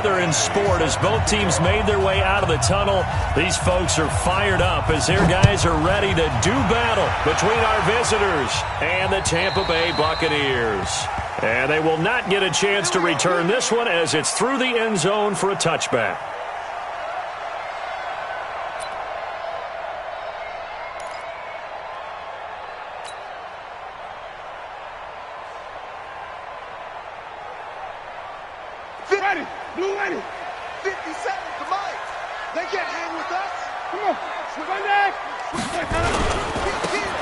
other in sport as both teams made their way out of the tunnel. These folks are fired up as their guys are ready to do battle between our visitors and the Tampa Bay Buccaneers. And they will not get a chance to return this one as it's through the end zone for a touchback. Blue ready. 50 seconds to Mike. They can't hang with us. Come on. Switch my neck.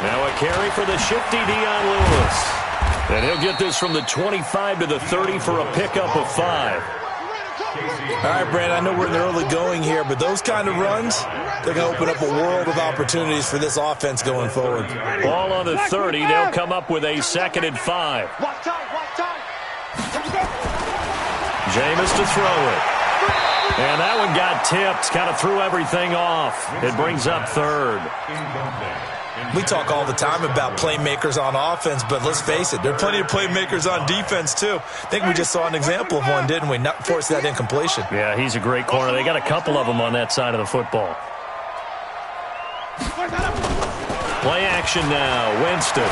Now a carry for the shifty Dion Lewis. And he'll get this from the 25 to the 30 for a pickup of 5. All right, Brandon, I know we're in the early going here, but those kind of runs, they're going to open up a world of opportunities for this offense going forward. Ball on the 30. They'll come up with a 2nd and 5. Watch time. Jameis to throw it. And that one got tipped. Kind of threw everything off. It brings up 3rd. We talk all the time about playmakers on offense, but let's face it, there are plenty of playmakers on defense, too. I think we just saw an example of one, didn't we? Not force that incompletion. Yeah, he's a great corner. They got a couple of them on that side of the football. Play action now. Winston.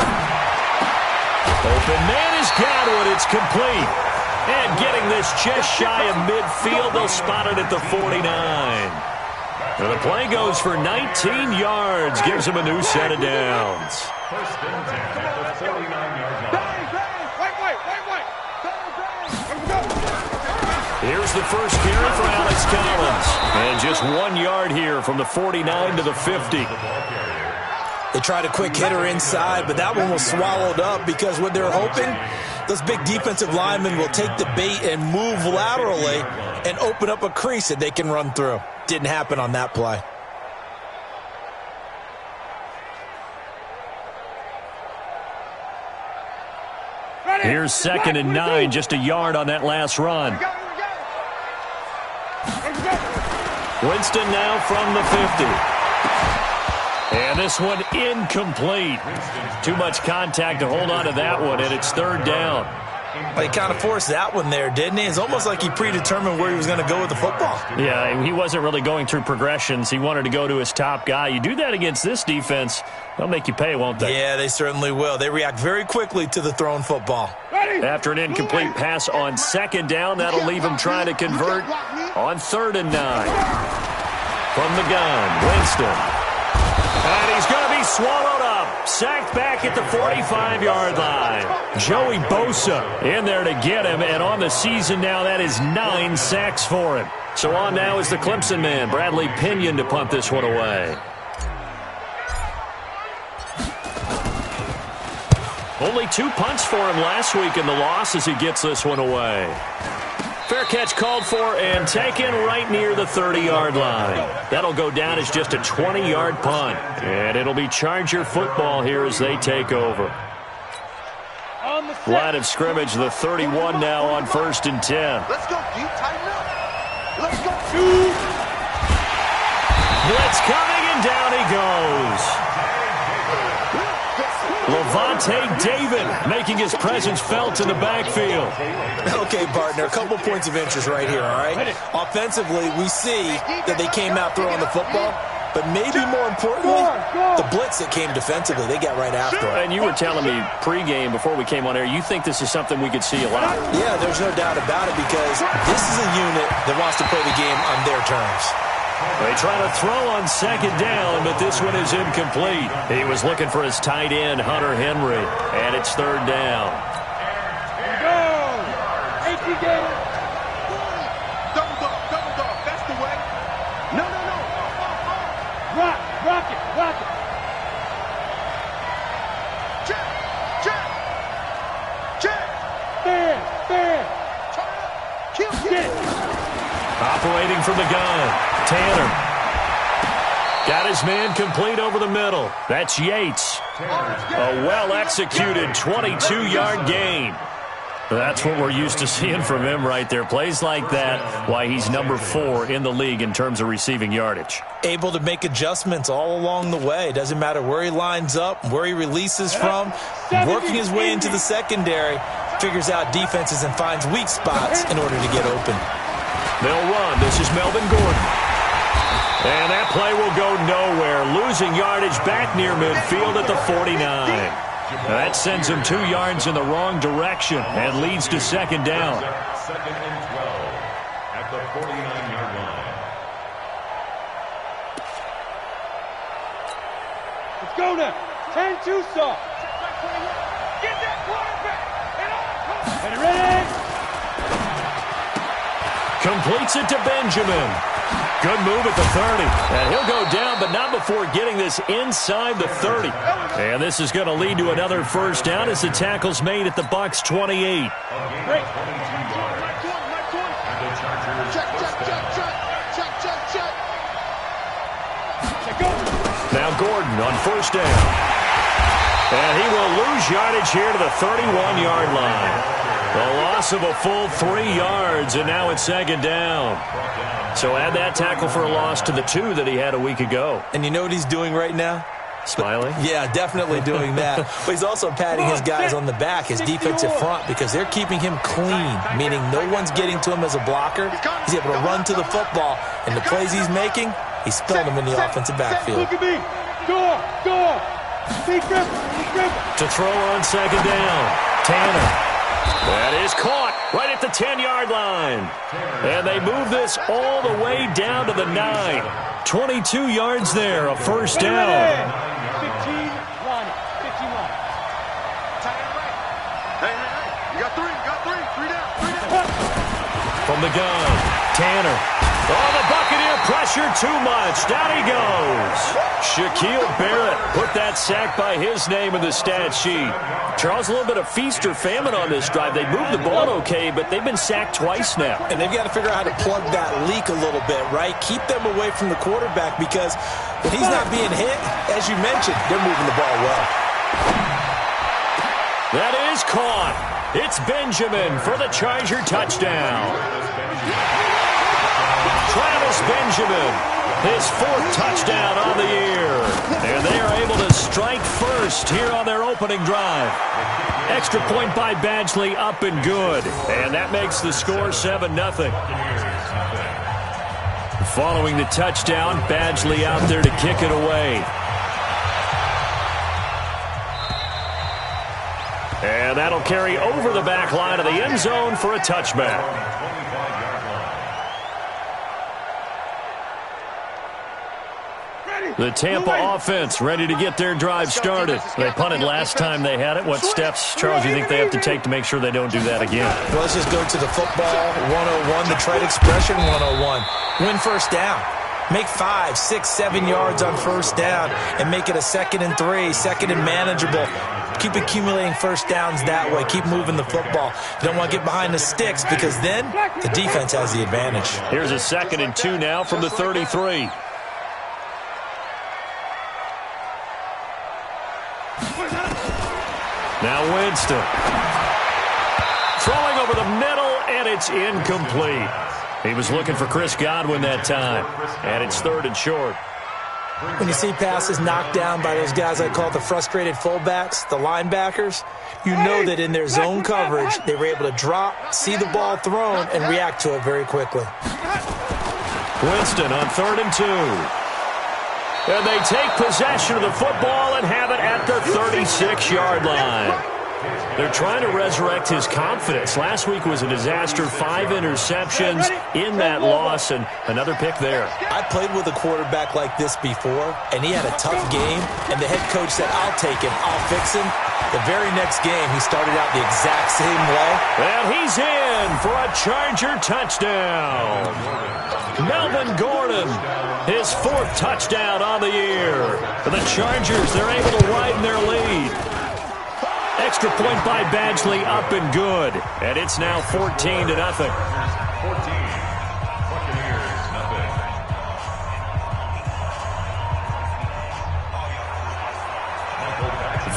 Open man is Godwin. It's complete. And getting this just shy of midfield, they'll spot it at the 49. And the play goes for 19 yards, gives him a new set of downs. First and 10 at the 49-yard line. Here's the first carry for Alex Collins. And just 1 yard here from the 49 to the 50. They tried a quick hitter inside, but that one was swallowed up because what they're hoping, those big defensive linemen will take the bait and move laterally and open up a crease that they can run through. Didn't happen on that play. Here's 2nd and 9, just a yard on that last run. Winston now from the 50. And this one incomplete. Too much contact to hold on to that one, and it's 3rd down. Well, he kind of forced that one there, didn't he? It's almost like he predetermined where he was going to go with the football. Yeah, he wasn't really going through progressions. He wanted to go to his top guy. You do that against this defense, they'll make you pay, won't they? Yeah, they certainly will. They react very quickly to the thrown football. After an incomplete pass on 2nd down, that'll leave him trying to convert on 3rd and 9. From the gun, Winston. And he's going to be swallowed up. Sacked back at the 45-yard line. Joey Bosa in there to get him. And on the season now, that is 9 sacks for him. So on now is the Clemson man, Bradley Pinion, to punt this one away. Only 2 punts for him last week in the loss as he gets this one away. Fair catch called for and taken right near the 30-yard line. That'll go down as just a 20-yard punt. And it'll be Charger football here as they take over. Line of scrimmage, the 31 now on 1st and 10. Let's go, deep, tighten up. Let's go. Blitz coming, and down he goes. Lavonte David making his presence felt in the backfield. Okay, partner, a couple points of interest right here, all right? Offensively, we see that they came out throwing the football, but maybe more importantly, the blitz that came defensively, they got right after it. And you were telling me pregame before we came on air, you think this is something we could see a lot. Yeah, there's no doubt about it because this is a unit that wants to play the game on their terms. They try to throw on 2nd down, but this one is incomplete. He was looking for his tight end, Hunter Henry, and it's 3rd down. Double dog. That's the way. No. Rock it. Check. Fair. Kill. Operating from the gun. Tanner. Got his man complete over the middle. That's Yates. A well-executed 22-yard gain. That's what we're used to seeing from him right there. Plays like that, why he's number 4 in the league in terms of receiving yardage. Able to make adjustments all along the way. Doesn't matter where he lines up, where he releases from. Working his way into the secondary. Figures out defenses and finds weak spots in order to get open. They'll run. This is Melvin Gordon. And that play will go nowhere. Losing yardage back near midfield at the 49. That sends him 2 yards in the wrong direction and leads to second down. Second and 12 at the 49-yard line. Let's go now. 10-2 stop. Get that quarterback. And ready. Completes it to Benjamin. Good move at the 30. And he'll go down, but not before getting this inside the 30. And this is going to lead to another first down as the tackle's made at the Bucs 28. Great. Now Gordon on first down. And he will lose yardage here to the 31-yard line. A loss of a full 3 yards, and now it's second down. So add that tackle for a loss to the 2 that he had a week ago. And you know what he's doing right now? Smiling? Yeah, definitely doing that. But he's also patting his guys on the back, his defensive front, because they're keeping him clean, meaning no one's getting to him as a blocker. He's able to run to the football, and the plays he's making, he's spelled them in the offensive backfield. Look at me. Go. To throw on second down. Tanner. That is caught right at the 10-yard line. And they move this all the way down to the 9. 22 yards there, a first down. 15 line. Hey, you got three. Three down. From the gun, Tanner. Oh, the Buccaneer pressure too much. Down he goes. Shaquille Barrett put that sack by his name in the stat sheet. Charles, a little bit of feast or famine on this drive. They moved the ball okay, but they've been sacked twice now. And they've got to figure out how to plug that leak a little bit, right? Keep them away from the quarterback because when he's not being hit, as you mentioned, they're moving the ball well. That is caught. It's Benjamin for the Charger touchdown. Travis Benjamin, his 4th touchdown on the year. And they are able to strike first here on their opening drive. Extra point by Badgley, up and good. And that makes the score 7-0. Following the touchdown, Badgley out there to kick it away. And that'll carry over the back line of the end zone for a touchback. The Tampa offense ready to get their drive started. They punted last time they had it. What steps, Charles, do you think they have to take to make sure they don't do that again? Well, let's just go to the football 101, the trade expression 101. Win first down. Make 5, 6, 7 yards on first down and make it a 2nd and 3, 2nd and manageable. Keep accumulating first downs that way. Keep moving the football. You don't want to get behind the sticks because then the defense has the advantage. Here's a 2nd and 2 now from the 33. Now Winston. Throwing over the middle, and it's incomplete. He was looking for Chris Godwin that time, and it's 3rd and short. When you see passes knocked down by those guys I call the frustrated fullbacks, the linebackers, you know that in their zone coverage, they were able to drop, see the ball thrown, and react to it very quickly. Winston on 3rd and 2. And they take possession of the football and have it at the 36-yard line. They're trying to resurrect his confidence. Last week was a disaster. 5 interceptions in that loss, and another pick there. I played with a quarterback like this before, and he had a tough game, and the head coach said, I'll take him, I'll fix him. The very next game, he started out the exact same way. And he's in for a Charger touchdown. Melvin Gordon, his 4th touchdown on the year. For the Chargers, they're able to widen their lead. Extra point by Badgley, up and good. And it's now 14-0. 14. Buccaneers, nothing.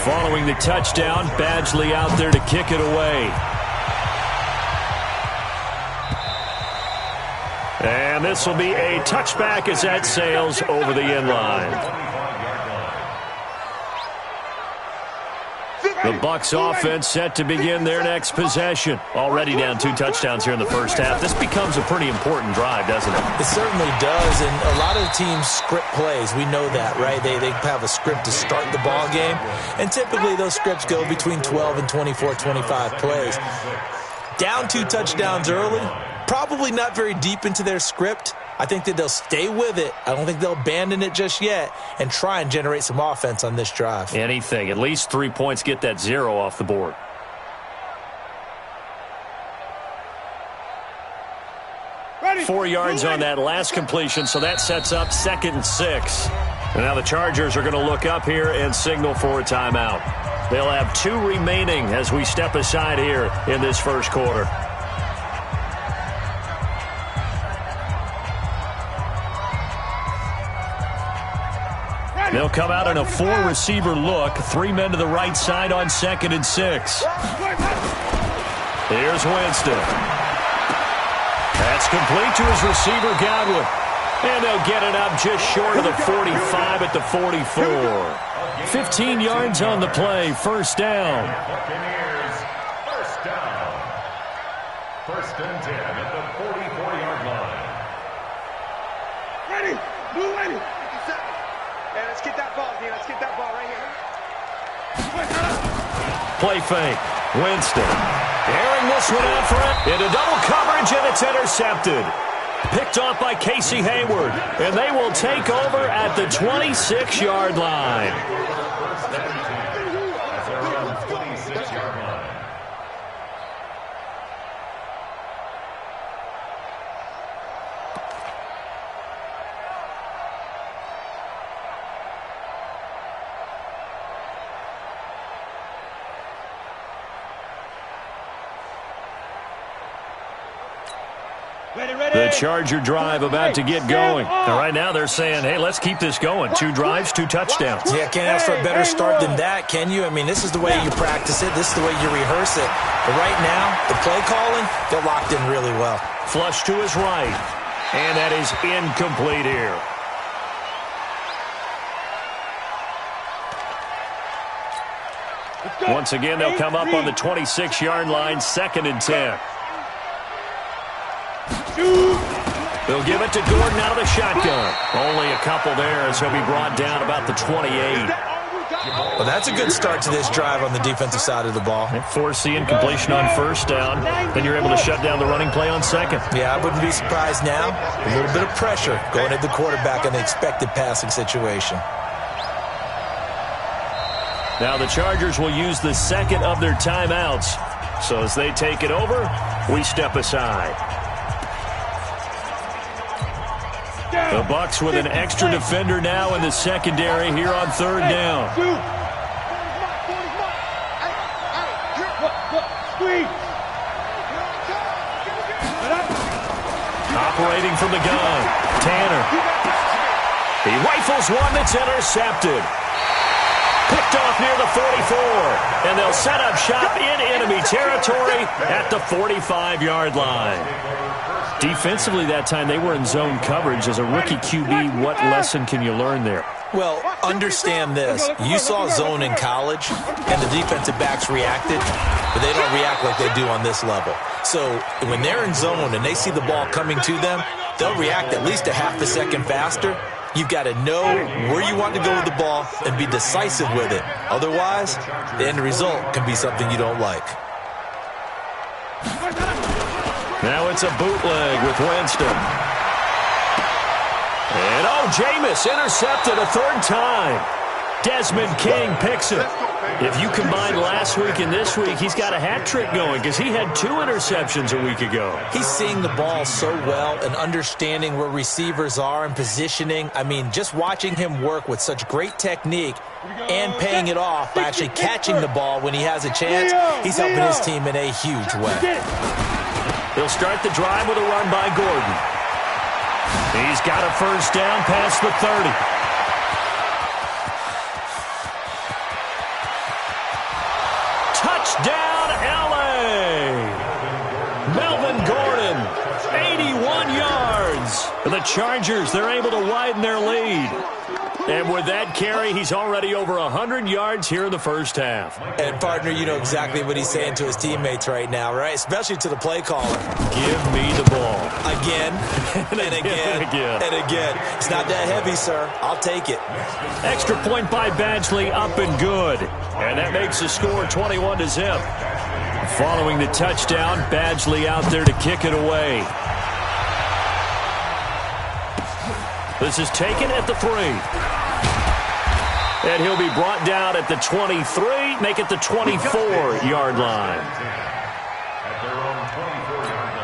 Following the touchdown, Badgley out there to kick it away. And this will be a touchback as that sails over the end line. The Bucs offense set to begin their next possession. Already down 2 touchdowns here in the first half. This becomes a pretty important drive, doesn't it? It certainly does, and a lot of teams script plays. We know that, right? They have a script to start the ball game, and typically those scripts go between 12 and 24, 25 plays. Down 2 touchdowns early, probably not very deep into their script. I think that they'll stay with it. I don't think they'll abandon it just yet and try and generate some offense on this drive. Anything. At least 3 points, get that 0 off the board. Ready. 4 yards on that last completion, so that sets up 2nd and 6. And now the Chargers are going to look up here and signal for a timeout. They'll have 2 remaining as we step aside here in this first quarter. They'll come out in a 4-receiver look. 3 men to the right side on 2nd and 6. Here's Winston. That's complete to his receiver, Godwin. And they'll get it up just short of the 45 at the 44. 15 yards on the play. First down. Buccaneers, first down. 1st and 10 at the 44-yard line. Ready. Blue ready. 50 seconds. Hey, let's get that ball, D. Let's get that ball right here. Play fake. Winston. Airing this one out for it. Into double coverage, and it's intercepted. Picked off by Casey Hayward. And they will take over at the 26-yard line. First and 10 at their own 26-yard line. The Charger drive about to get going. And right now they're saying, hey, let's keep this going. 2 drives, 2 touchdowns. Yeah, can't ask for a better start than that, can you? I mean, this is the way you practice it. This is the way you rehearse it. But right now, the play calling, they're locked in really well. Flush to his right. And that is incomplete here. Once again, they'll come up on the 26-yard line, 2nd and 10. They'll give it to Gordon out of the shotgun. Only a couple there as he'll be brought down about the 28. Well, that's a good start to this drive on the defensive side of the ball. Force the incompletion on first down. Then you're able to shut down the running play on 2nd. Yeah, I wouldn't be surprised now. A little bit of pressure going at the quarterback in the expected passing situation. Now the Chargers will use the 2nd of their timeouts. So as they take it over, we step aside. The Bucs with an extra defender now in the secondary here on 3rd down. Operating from the gun, Tanner. He rifles one that's intercepted. Picked off near the 44, and they'll set up shop in enemy territory at the 45-yard line. Defensively that time, they were in zone coverage. As a rookie QB, what lesson can you learn there? Well, understand this. You saw zone in college, and the defensive backs reacted, but they don't react like they do on this level. So when they're in zone and they see the ball coming to them, they'll react at least a half a second faster. You've got to know where you want to go with the ball and be decisive with it. Otherwise, the end result can be something you don't like. Now it's a bootleg with Winston. And Jameis intercepted a 3rd time. Desmond King picks it. If you combine last week and this week, he's got a hat trick going because he had 2 interceptions a week ago. He's seeing the ball so well and understanding where receivers are and positioning. I mean, just watching him work with such great technique and paying it off by actually catching the ball when he has a chance, he's helping his team in a huge way. He'll start the drive with a run by Gordon. He's got a first down past the 30. Touchdown, L.A. Melvin Gordon, 81 yards. The Chargers, they're able to widen their lead. And with that carry, he's already over 100 yards here in the first half. And, partner, you know exactly what he's saying to his teammates right now, right? Especially to the play caller. Give me the ball. Again, and again, and again. It's not that heavy, sir. I'll take it. Extra point by Badgley, up and good. And that makes the score 21-0. Following the touchdown, Badgley out there to kick it away. This is taken at the 3. And he'll be brought down at the 23, make it the 24-yard line. At their own 24-yard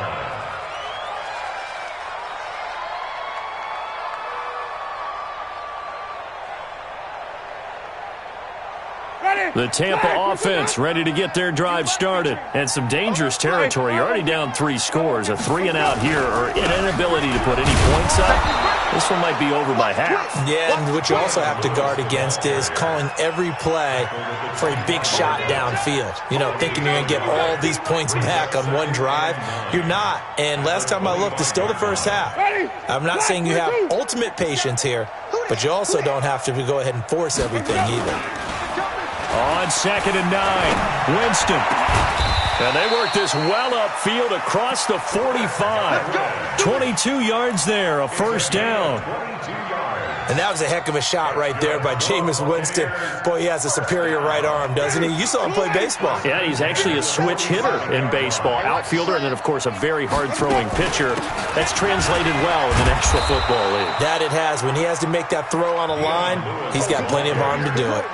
line. The Tampa offense ready to get their drive started. And some dangerous territory. You're already down 3 scores. A 3-and-out here or an inability to put any points up. This one might be over by half. Yeah, and what you also have to guard against is calling every play for a big shot downfield. You know, thinking you're going to get all these points back on one drive. You're not. And last time I looked, it's still the first half. I'm not saying you have ultimate patience here, but you also don't have to go ahead and force everything either. On 2nd and 9, Winston. And they work this well upfield across the 45. 22 yards there, a first down. And that was a heck of a shot right there by Jameis Winston. Boy, he has a superior right arm, doesn't he? You saw him play baseball. Yeah, he's actually a switch hitter in baseball. Outfielder, and then, of course, a very hard-throwing pitcher. That's translated well in the National Football League. That it has. When he has to make that throw on a line, he's got plenty of arm to do it.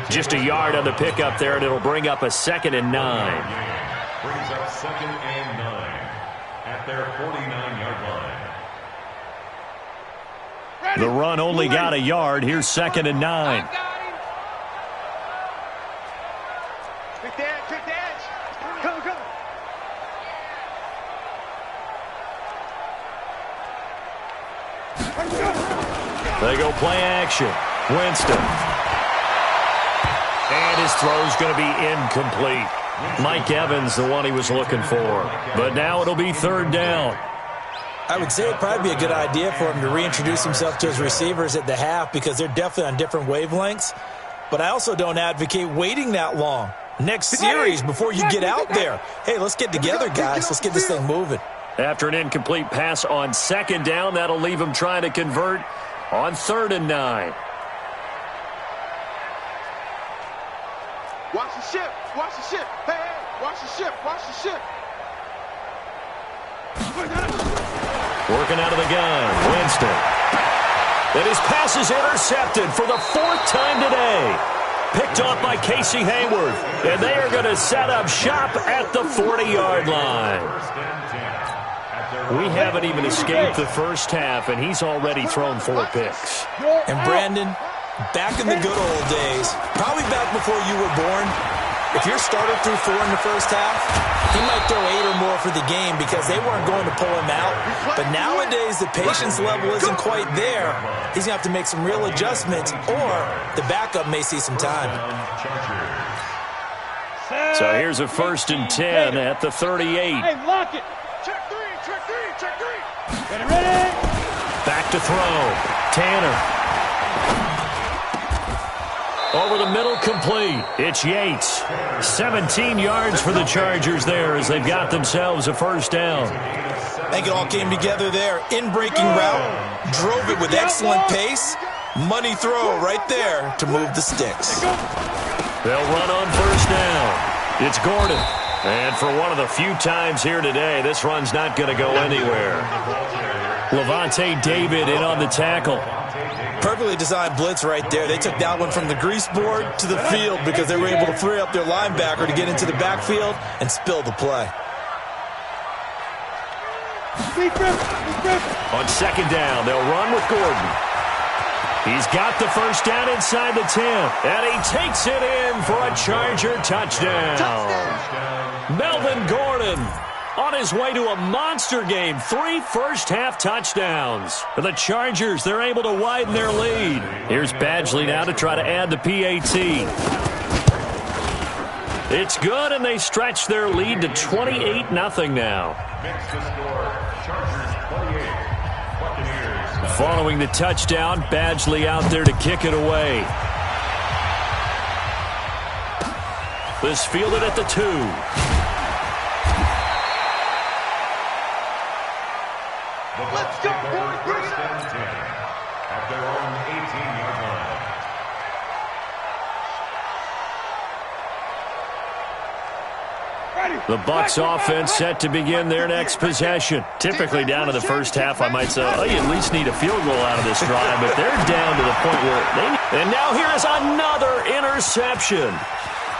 Just a yard on the pickup there, and it'll bring up a 2nd and 9. Brings up 2nd and 9 at their 49-yard line. The run only got a yard. Here's 2nd and 9. Big dash. Come. They go play action. Winston. And his throw's going to be incomplete. Mike Evans, the one he was looking for. But now it'll be 3rd down. I would say it'd probably be a good idea for him to reintroduce himself to his receivers at the half because they're definitely on different wavelengths. But I also don't advocate waiting that long. Next series before you get out there. Hey, let's get together, guys. Let's get this thing moving. After an incomplete pass on 2nd down, that'll leave him trying to convert on 3rd and 9. Watch the ship. Hey, watch the ship. Working out of the gun, Winston. And his pass is intercepted for the 4th time today. Picked off by Casey Hayward. And they are going to set up shop at the 40-yard line. We haven't even escaped the first half, and he's already thrown 4 picks. And Brandon, back in the good old days, probably back before you were born, if your starter threw 4 in the first half, he might throw 8 or more for the game because they weren't going to pull him out. But nowadays, the patience level isn't quite there. He's going to have to make some real adjustments, or the backup may see some time. So here's a 1st and 10 at the 38. Hey, lock it. Check three. Ready. Back to throw. Tanner. Over the middle, complete. It's Yates. 17 yards for the Chargers there as they've got themselves a 1st down. I think it all came together there. In-breaking route. Drove it with excellent pace. Money throw right there to move the sticks. They'll run on 1st down. It's Gordon. And for one of the few times here today, this run's not going to go anywhere. Levante David in on the tackle. Perfectly designed blitz right there. They took that one from the grease board to the field because they were able to free up their linebacker to get into the backfield and spill the play. On 2nd down, they'll run with Gordon. He's got the 1st down inside the 10, and he takes it in for a Charger touchdown. Melvin Gordon on his way to a monster game. 3 first-half touchdowns. For the Chargers, they're able to widen their lead. Here's Badgley now to try to add the PAT. It's good, and they stretch their lead to 28-0 now. Makes the score Chargers 28, Buccaneers Following the touchdown, Badgley out there to kick it away. This fielded at the 2. Let's go, boys. Bring it First and 10 at their own 18-yard line. The Bucs offense set to begin their next possession. Typically down to the first half, I might say, oh, you at least need a field goal out of this drive, but they're down to the point where they need. And now here is another interception.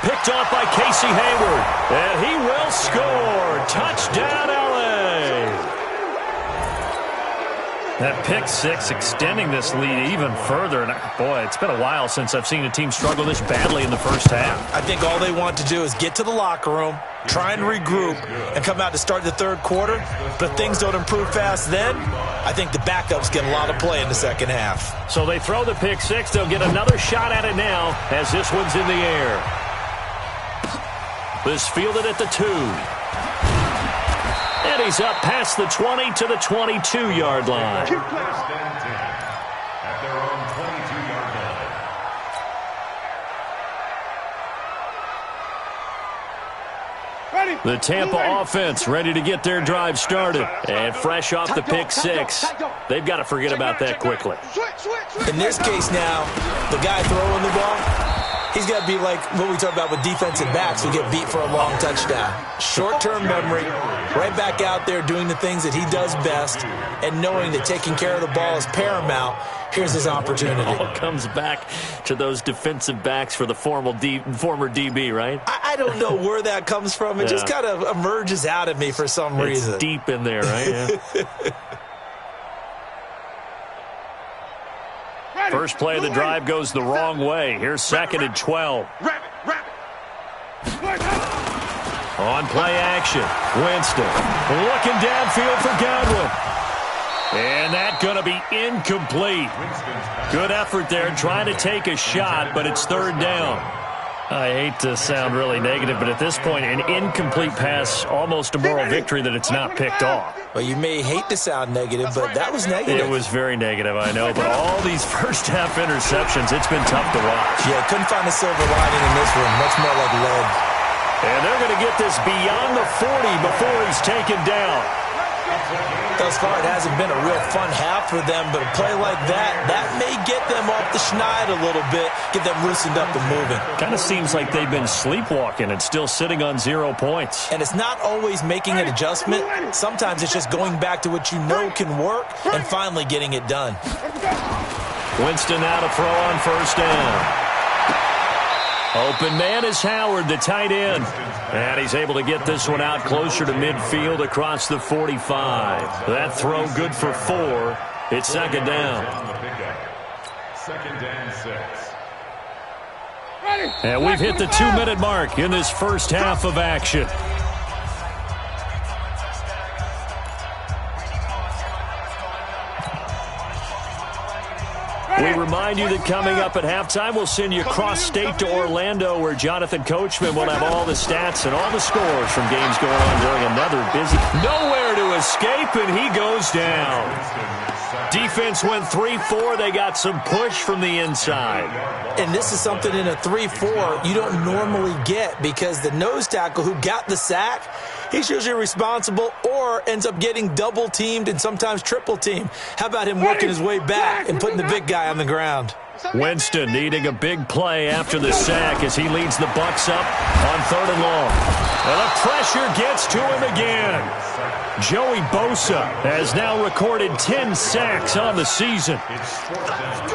Picked off by Casey Hayward, and he will score. Touchdown, L.A. That pick six extending this lead even further. And boy, it's been a while since I've seen a team struggle this badly in the first half. I think all they want to do is get to the locker room, try and regroup, and come out to start the third quarter. But if things don't improve fast then, I think the backups get a lot of play in the second half. So they throw the pick six. They'll get another shot at it now as this one's in the air. This fielded at the 2. And he's up past the 20 to the 22-yard line. First and 10 at their own 22-yard line. The Tampa offense ready to get their drive started. And fresh off the pick six, they've got to forget about that quickly. In this case now, the guy throwing the ball, he's got to be like what we talk about with defensive backs who get beat for a long touchdown. Short-term memory, right back out there doing the things that he does best, and knowing that taking care of the ball is paramount. Here's his opportunity. It all comes back to those defensive backs for the former DB, right? I don't know where that comes from. It just kind of emerges out of me for some reason. It's deep in there, right? Yeah. First play of the drive goes the wrong way. Here's second and 12. On play action, Winston looking downfield for Godwin. And that's going to be incomplete. Good effort there trying to take a shot, but it's third down. I hate to sound really negative, but at this point, an incomplete pass, almost a moral victory that it's not picked off. Well, you may hate to sound negative, but that was negative. It was very negative, I know, but all these first-half interceptions, it's been tough to watch. Yeah, couldn't find a silver lining in this one. Much more like lead. And they're going to get this beyond the 40 before he's taken down. Thus far, it hasn't been a real fun half for them, but a play like that may get them off the schneid a little bit, get them loosened up and moving. Kind of seems like they've been sleepwalking and still sitting on 0 points. And it's not always making an adjustment. Sometimes it's just going back to what you know can work and finally getting it done. Winston now to throw on first down. Open man is Howard, the tight end. And he's able to get this one out closer to midfield across the 45. That throw good for 4. It's second down. Second and 6. And we've hit the 2-minute mark in this first half of action. We remind you that coming up at halftime, we'll send you cross-state to Orlando, where Jonathan Coachman will have all the stats and all the scores from games going on during another busy. Nowhere to escape, and he goes down. Defense went 3-4. They got some push from the inside. And this is something in a 3-4 you don't normally get, because the nose tackle who got the sack, he's usually responsible or ends up getting double-teamed and sometimes triple-teamed. How about him working his way back and putting the big guy on the ground? Winston needing a big play after the sack as he leads the Bucs up on 3rd and long. And the pressure gets to him again. Joey Bosa has now recorded 10 sacks on the season.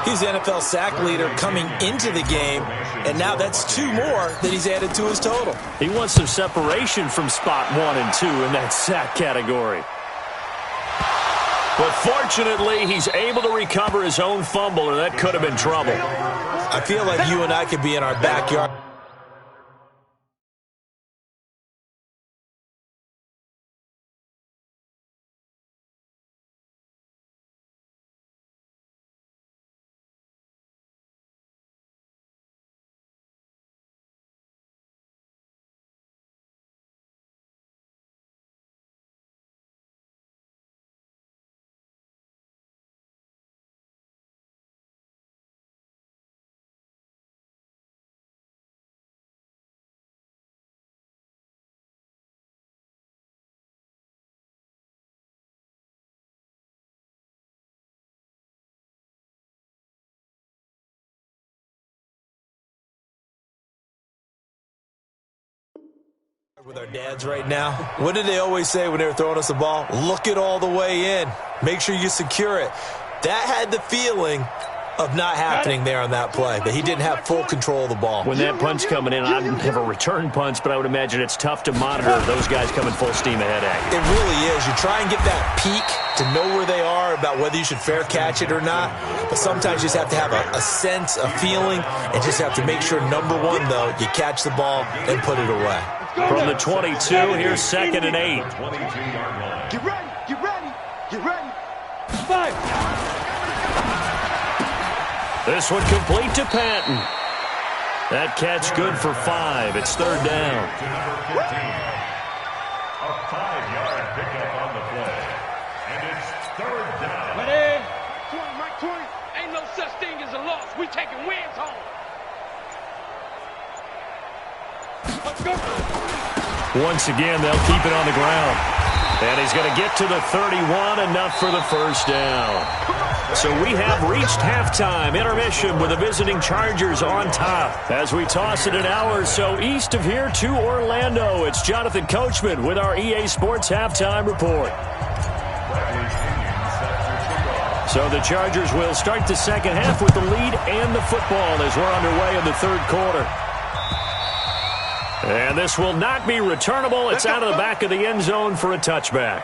He's the NFL sack leader coming into the game, and now that's 2 more that he's added to his total. He wants some separation from spot 1 and 2 in that sack category. But fortunately, he's able to recover his own fumble, or that could have been trouble. I feel like you and I could be in our backyard With our dads right now, what did they always say when they were throwing us the ball? Look it all the way in. Make sure you secure it. That had the feeling of not happening there on that play, that he didn't have full control of the ball. When that punch coming in, I didn't have a return punch, but I would imagine it's tough to monitor those guys coming full steam ahead at you. It really is. You try and get that peek to know where they are about whether you should fair catch it or not, but sometimes you just have to have a sense, a feeling, and just have to make sure, number one, though, you catch the ball and put it away. From the 22, here's 2nd and 8. Get ready, get ready, get ready. 5. This one complete to Patton. That catch good for 5. It's 3rd down. To number 15. A 5-yard pickup on the play. And it's 3rd down. Ready? 20, Mike 20. Ain't no such thing as a loss. We taking wins home. Let's go. Once again, they'll keep it on the ground. And he's going to get to the 31, enough for the 1st down. So we have reached halftime intermission with the visiting Chargers on top. As we toss it an hour or so east of here to Orlando, it's Jonathan Coachman with our EA Sports Halftime Report. So the Chargers will start the second half with the lead and the football as we're underway in the 3rd quarter. And this will not be returnable. It's out of the back of the end zone for a touchback.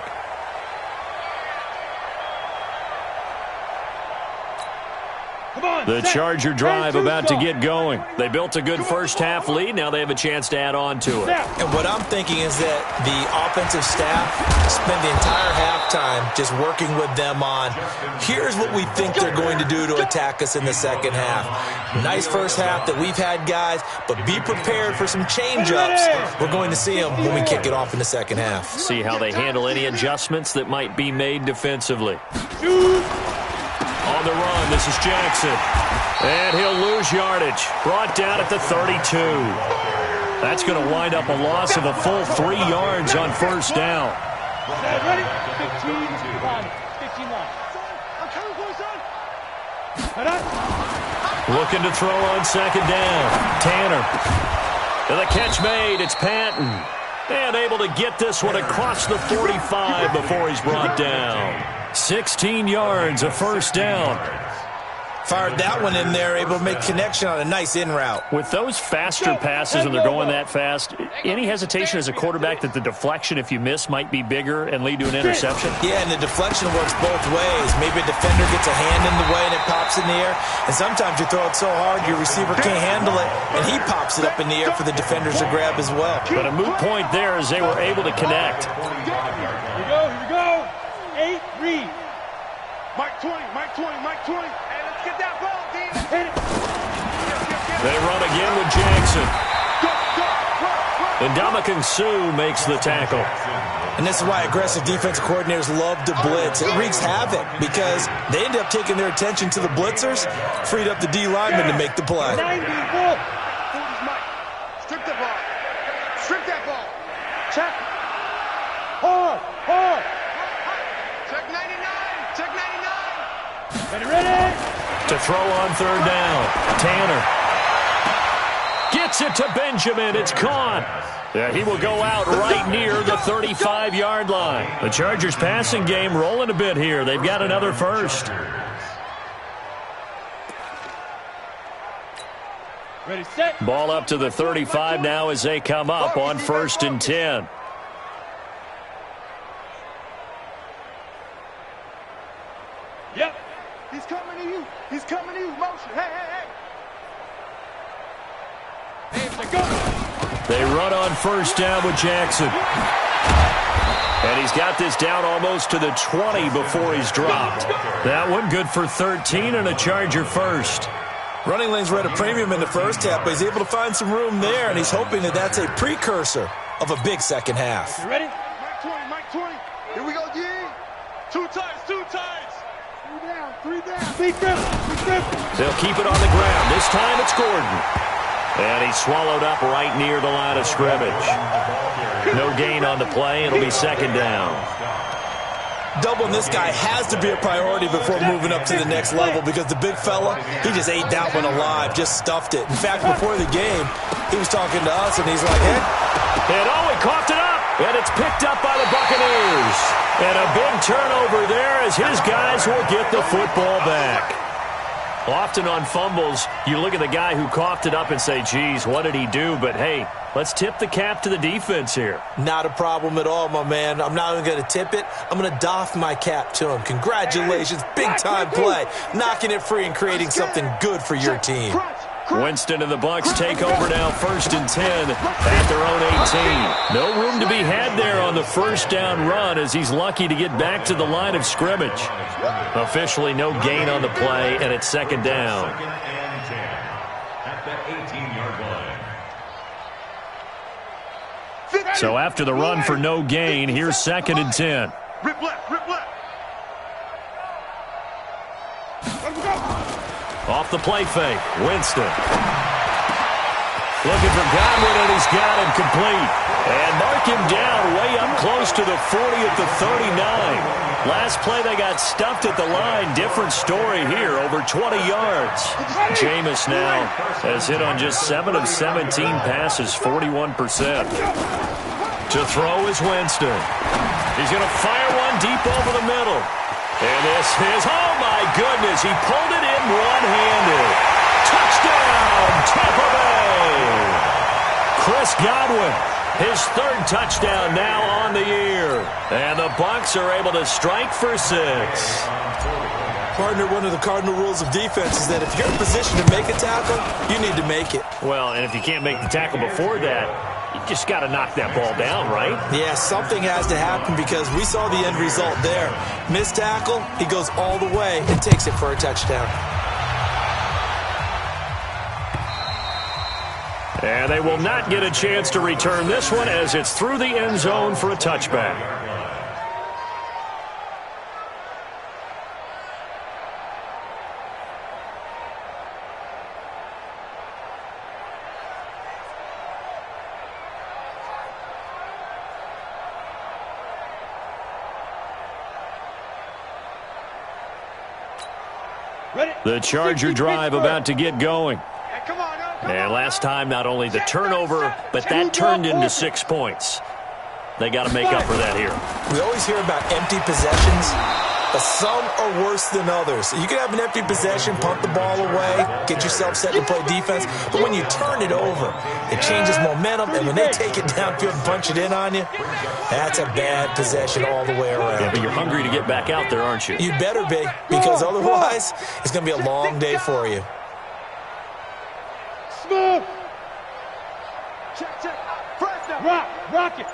The Charger drive about to get going. They built a good first half lead. Now they have a chance to add on to it. And what I'm thinking is that the offensive staff spend the entire halftime just working with them on, here's what we think they're going to do to attack us in the second half. Nice first half that we've had, guys, but be prepared for some change-ups. We're going to see them when we kick it off in the second half. See how they handle any adjustments that might be made defensively. On the run, this is Jackson. And he'll lose yardage. Brought down at the 32. That's going to wind up a loss of a full 3 yards on 1st down. Ready? 15 line. 15 line. I'm coming for son. Looking to throw on 2nd down. Tanner. And the catch made. It's Patton. And able to get this one across the 45 before he's brought down. 16 yards, a 1st down. Fired that one in there, able to make connection on a nice in route. With those faster passes and they're going that fast, any hesitation as a quarterback that the deflection, if you miss, might be bigger and lead to an interception? Yeah, and the deflection works both ways. Maybe a defender gets a hand in the way and it pops in the air. And sometimes you throw it so hard your receiver can't handle it, and he pops it up in the air for the defenders to grab as well. But a moot point there as they were able to connect. Here we go. 8, read. Mike 20, Mike 20, Mike 20. Hey, let's get that ball, D. Hit it. They run again with Jackson. And Ndamukong Suh makes the tackle. And this is why aggressive defensive coordinators love to blitz. It wreaks havoc because they end up taking their attention to the blitzers, freed up the D lineman to make the play. 90, Mike. Strip that ball. Strip that ball. Check. Hard. Check 99. Check 99. Ready? To throw on 3rd down. Tanner. Gets it to Benjamin. It's caught. Yeah, he will go out right near the 35-yard line. The Chargers passing game rolling a bit here. They've got another 1st. Ready, set. Ball up to the 35 now as they come up on 1st and 10. Yep. He's coming to you. He's coming to you. Motion. Hey. They run on 1st down with Jackson. And he's got this down almost to the 20 before he's dropped. That one good for 13 and a Charger 1st. Running lanes were at a premium in the first half, but he's able to find some room there, and he's hoping that that's a precursor of a big second half. You ready? Mike 20. Here we go, D. 2 times. 3 down. 3 down. Beat them. They'll keep it on the ground. This time it's Gordon. And he's swallowed up right near the line of scrimmage. No gain on the play. It'll be 2nd down. Doubling this guy has to be a priority before moving up to the next level because the big fella, he just ate that one alive, just stuffed it. In fact, before the game, he was talking to us, and he's like, hey. And he coughed it up, and it's picked up by the Buccaneers. And a big turnover there as his guys will get the football back. Often on fumbles, you look at the guy who coughed it up and say, geez, what did he do? But, hey, let's tip the cap to the defense here. Not a problem at all, my man. I'm not even going to tip it. I'm going to doff my cap to him. Congratulations. Big-time play. Knocking it free and creating something good for your team. Winston and the Bucs take over now, 1st and 10 at their own 18. No room to be had there on the first down run as he's lucky to get back to the line of scrimmage. Officially no gain on the play, and it's 2nd down. 2nd and 10 at the 18-yard line. So after the run for no gain, here's 2nd and 10. Rip left, rip left. Off the play fake, Winston. Looking for Godwin, and he's got him complete. And mark him down way up close to the 40 at the 39. Last play they got stuffed at the line. Different story here, over 20 yards. Jameis now has hit on just 7 of 17 passes, 41%. To throw is Winston. He's going to fire one deep over the middle. And this is, oh my goodness, he pulled it in one-handed. Touchdown, Tampa Bay! Chris Godwin, his 3rd touchdown now on the year. And the Bucs are able to strike for 6. Partner, one of the cardinal rules of defense is that if you're in position to make a tackle, you need to make it. Well, and if you can't make the tackle before that, you just got to knock that ball down, right? Yeah, something has to happen because we saw the end result there. Missed tackle, he goes all the way and takes it for a touchdown. And they will not get a chance to return this one as it's through the end zone for a touchback. The Charger drive about to get going. And last time, not only the turnover, but that turned into 6 points. They got to make up for that here. We always hear about empty possessions, but some are worse than others. You can have an empty possession, punt the ball away, get yourself set to play defense, but when you turn it over, it changes momentum, and when they take it downfield and punch it in on you, that's a bad possession all the way around. Yeah, but you're hungry to get back out there, aren't you? You better be, because otherwise, it's going to be a long day for you. Smooth. Check, check. Press now. Rock it.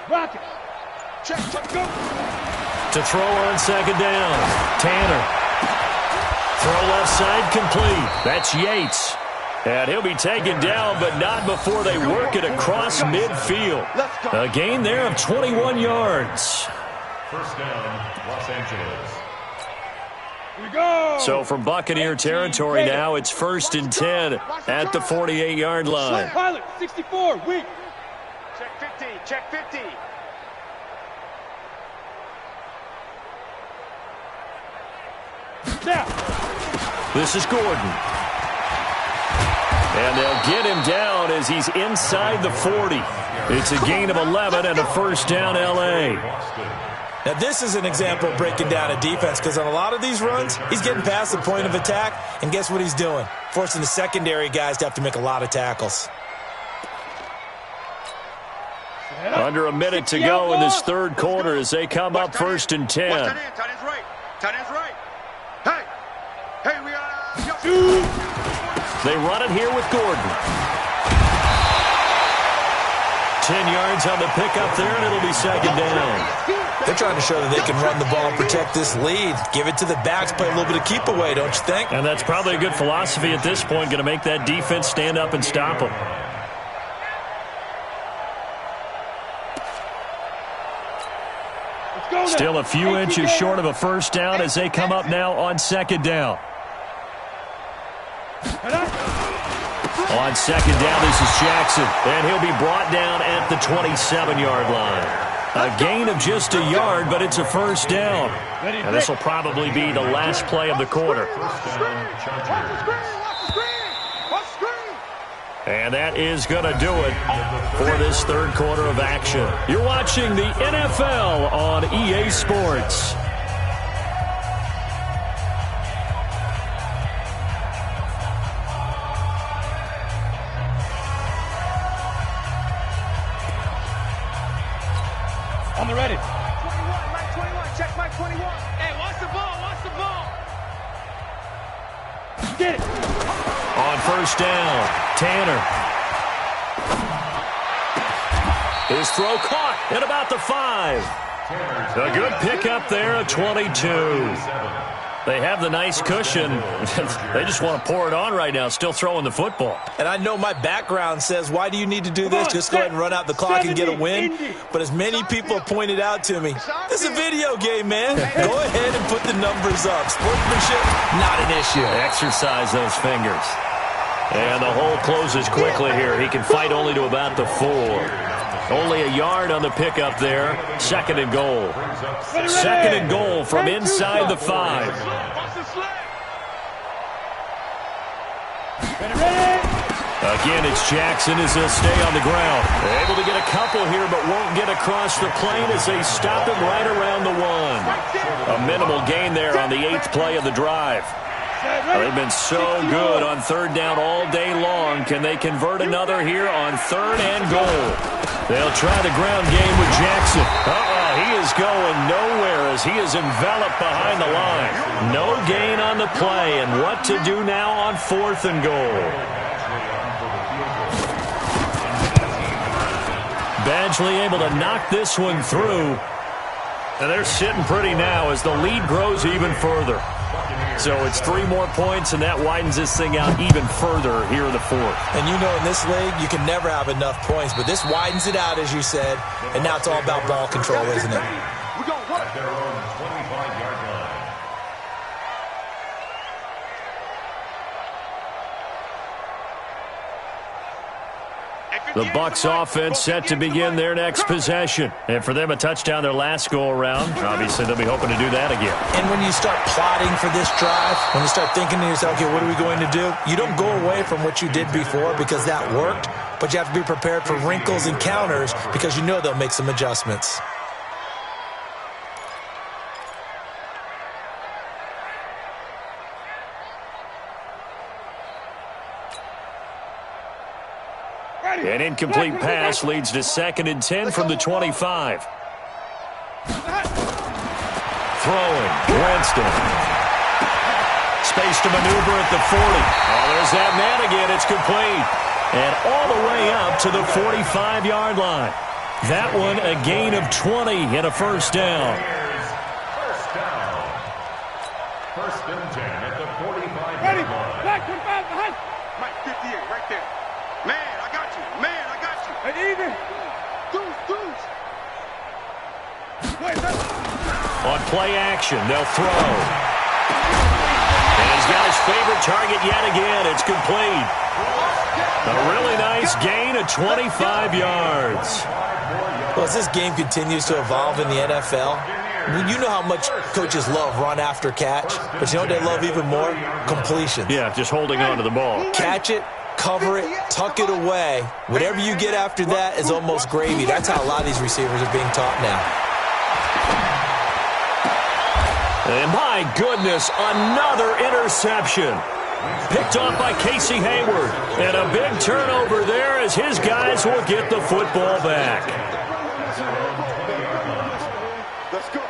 Check, go. To throw on 2nd down. Tanner. Throw left side complete. That's Yates. And he'll be taken down, but not before they work it across midfield. A gain there of 21 yards. 1st down, Los Angeles. Here we go. So from Buccaneer territory now, it's 1st and 10 at the 48-yard line. Pilot, 64, weak. Check 50. Now. This is Gordon. And they'll get him down as he's inside the 40. It's a gain of 11 and a 1st down, L.A. Now, this is an example of breaking down a defense because on a lot of these runs, he's getting past the point of attack, and guess what he's doing? Forcing the secondary guys to have to make a lot of tackles. Under a minute to go in this 3rd quarter as they come up 1st and 10. Tight end's right. Tight end's right. Hey, we got They run it here with Gordon. 10 yards on the pickup there, and it'll be 2nd down. They're trying to show that they can run the ball and protect this lead. Give it to the backs, play a little bit of keep away, don't you think? And that's probably a good philosophy at this point, going to make that defense stand up and stop them. Still a few inches short of a 1st down as they come up now on 2nd down. On 2nd down, this is Jackson, and he'll be brought down at the 27-yard line. A gain of just a yard, but it's a first down. And this will probably be the last play of the quarter. And that is going to do it for this third quarter of action. You're watching the NFL on EA Sports. On the ready. 21, Mike 21. Check Mike 21. Hey, watch the ball. Watch the ball. Get it. On first down, Tanner. His throw caught at about the 5. A good pickup there, a 22. They have the nice cushion. They just want to pour it on right now, still throwing the football. And I know my background says, why do you need to do this? Just go ahead and run out the clock and get a win. But as many people have pointed out to me, this is a video game, man. Go ahead and put the numbers up. Sportsmanship, not an issue. Exercise those fingers. And the hole closes quickly here. He can fight only to about the 4. Only a yard on the pickup there. Second and goal. Second and goal from inside the 5. Again, it's Jackson as he'll stay on the ground. Able to get a couple here, but won't get across the plane as they stop him right around the 1. A minimal gain there on the 8th play of the drive. They've been so good on third down all day long. Can they convert another here on third and goal? They'll try the ground game with Jackson. He is going nowhere as he is enveloped behind the line. No gain on the play, and what to do now on fourth and goal? Badgley able to knock this one through. And they're sitting pretty now as the lead grows even further. So it's 3 more points, and that widens this thing out even further here in the 4th. And you know in this league, you can never have enough points, but this widens it out, as you said, and now it's all about ball control, isn't it? We're going to work their own 25-yard line. The Bucs offense set to begin their next possession. And for them, a touchdown their last go-around. Obviously, they'll be hoping to do that again. And when you start plotting for this drive, when you start thinking to yourself, okay, what are we going to do? You don't go away from what you did before because that worked, but you have to be prepared for wrinkles and counters because you know they'll make some adjustments. An incomplete pass leads to 2nd and 10 from the 25. Throwing, Winston. Space to maneuver at the 40. Oh, there's that man again. It's complete. And all the way up to the 45-yard line. That one a gain of 20 and a first down. First down. First and 10 at the 45-yard line. Back, 25 behind. Mike 58, right there. Man, I got you. Man, I got you. And even. Deuce. Wait, On play action, they'll throw. And he's got his favorite target yet again. It's complete. A really nice gain of 25 yards. Well, as this game continues to evolve in the NFL, you know how much coaches love run after catch, but you know what they love even more? Completion. Yeah, just holding on to the ball. Catch it, cover it, tuck it away. Whatever you get after that is almost gravy. That's how a lot of these receivers are being taught now. And my goodness, another interception. Picked off by Casey Hayward. And a big turnover there as his guys will get the football back. Let's go.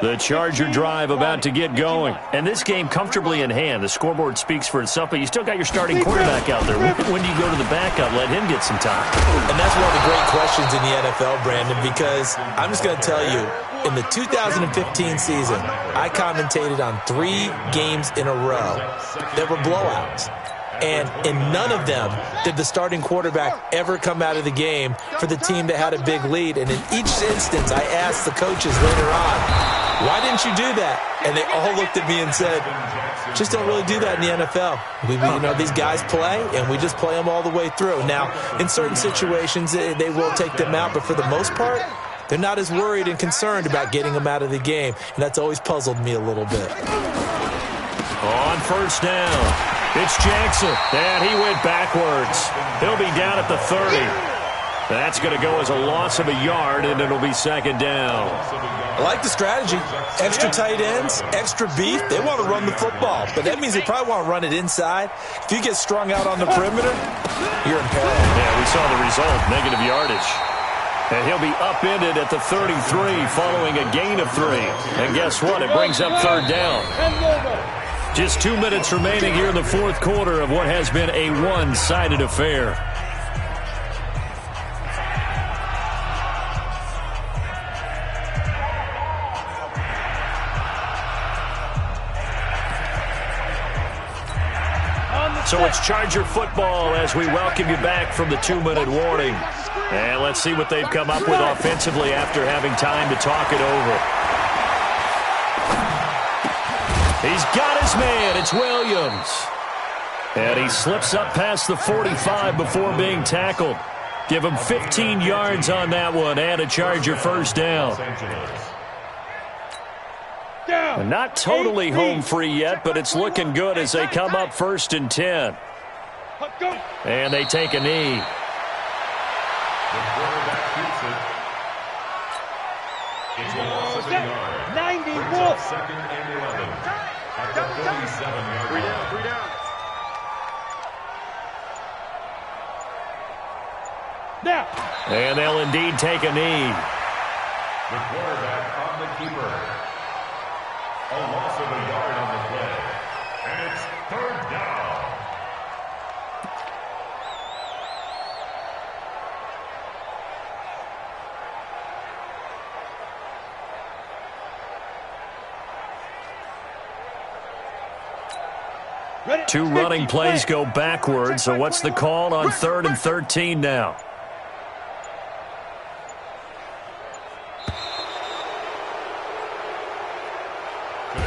The Charger drive about to get going. And this game comfortably in hand. The scoreboard speaks for itself, but you still got your starting quarterback out there. When do you go to the backup? Let him get some time. And that's one of the great questions in the NFL, Brandon, because I'm just going to tell you, in the 2015 season, I commentated on 3 games in a row that were blowouts. And in none of them did the starting quarterback ever come out of the game for the team that had a big lead. And in each instance, I asked the coaches later on, why didn't you do that? And they all looked at me and said, just don't really do that in the NFL. These guys play, and we just play them all the way through. Now, in certain situations, they will take them out, but for the most part, they're not as worried and concerned about getting them out of the game, and that's always puzzled me a little bit. On first down, it's Jackson, and he went backwards. He'll be down at the 30. That's going to go as a loss of a yard, and it'll be second down. I like the strategy. Extra tight ends, extra beef. They want to run the football, but that means they probably want to run it inside. If you get strung out on the perimeter, you're in peril. Yeah, we saw the result, negative yardage. And he'll be upended at the 33 following a gain of 3. And guess what? It brings up third down. Just 2 minutes remaining here in the fourth quarter of what has been a one-sided affair. So it's Charger football as we welcome you back from the 2-minute warning. And let's see what they've come up with offensively after having time to talk it over. He's got his man. It's Williams. And he slips up past the 45 before being tackled. Give him 15 yards on that one and a Charger first down. And not totally home free yet, but it's looking good as they come up 1st and 10. And they take a knee. The quarterback keeps it. It's a loss of a yard. 91. Second and 11 at the 47-yard line. 3 down. Now. And they'll indeed take a knee. The quarterback on the keeper. A loss of a yard on the play. And it's third down. Two running plays go backwards, so what's the call on 3rd and 13 now?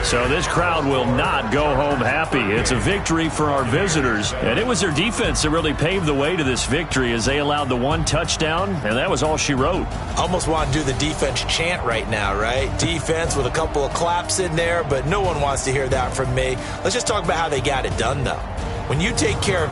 So this crowd will not go home happy. It's a victory for our visitors, and it was their defense that really paved the way to this victory as they allowed the 1 touchdown, and that was all she wrote. Almost want to do the defense chant right now, right? Defense with a couple of claps in there, but no one wants to hear that from me. Let's just talk about how they got it done, though. When you take care of